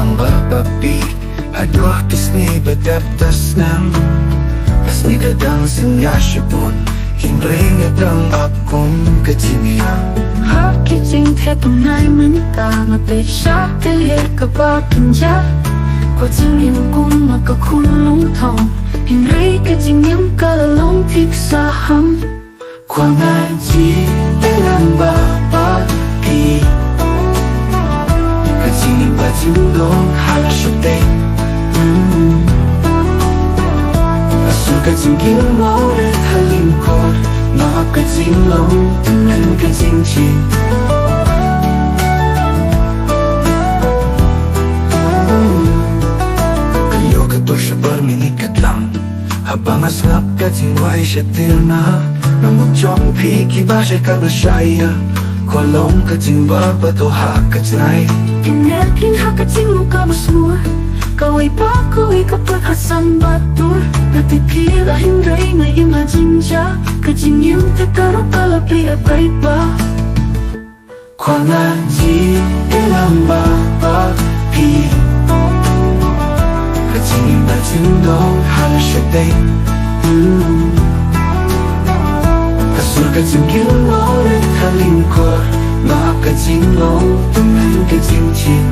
lang bababi Aduh kisni bedaptasnam Asni kadang singyashipun Hinringat ang akong kajinihan Haki jing the tunai minta Mati syak tilir kabakinja Kwa jing yung kung makakulong tong Hinri ka jing yung kalalong tiksaham Kwa ngaji ilang babaki Kajini bajulong halasyote Asul kajing gilmo rin halingkod Mga kajing long dengan kajing chin Kayo kato siya berminikat lang Habang asap kajing wai siya tirna Namun jong piki ba siya kabasaya Kolong kajing babato hakajay Pinakin haka jing muka masmur Kawai pa kawai kapaghasan batur Natikila hindray na imajinja Kajing yung takaro kalapi abay ba Kwa ngaji ilang babaki Kajing yung bajulong halasyote Kasul kajing gilmo rin halingkod Mga kajing long dengan kajing chin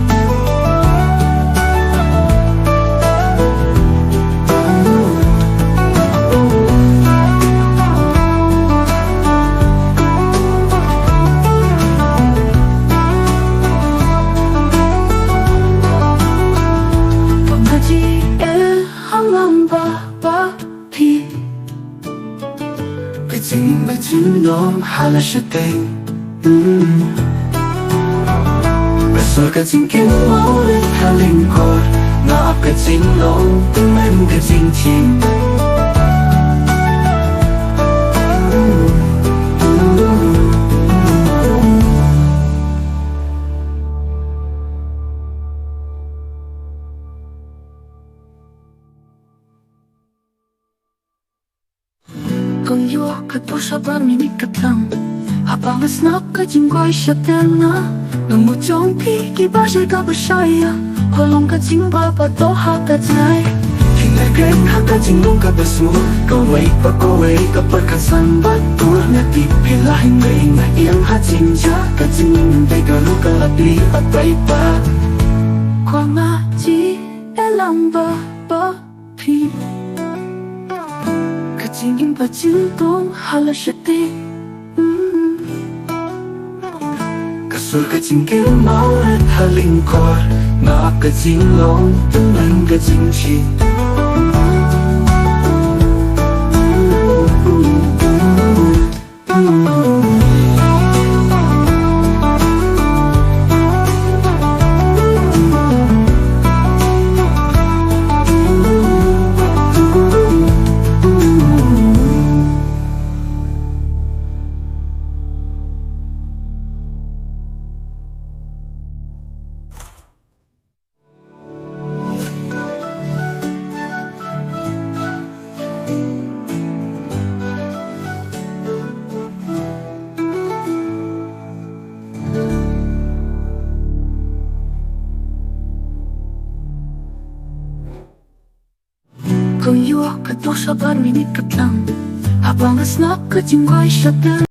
Kajing bajulong halasyote Kasul kajing gilmo rin halingkod Mga kajing long dengan kajing chin Kung yu kato siya berminikat lang Habang asnap kajing guay siya terna Namujong piki ba siya kabasaya Kolong kajing babato hakajay Hinagay hakajing mong kabasmo Kaway pa kaway kapagkasan batur Natipilahin gay na iyang hajinja Kajing nday galo kalabli at bay pa Kwa ngaji elang babapi Kajing yung bajulong halasyote Kasul kajing gilmo at halingkod Mga kajing long dengan kajing chin Kung yu kato siya berminikat lang Habang asnap kajing guay siya terna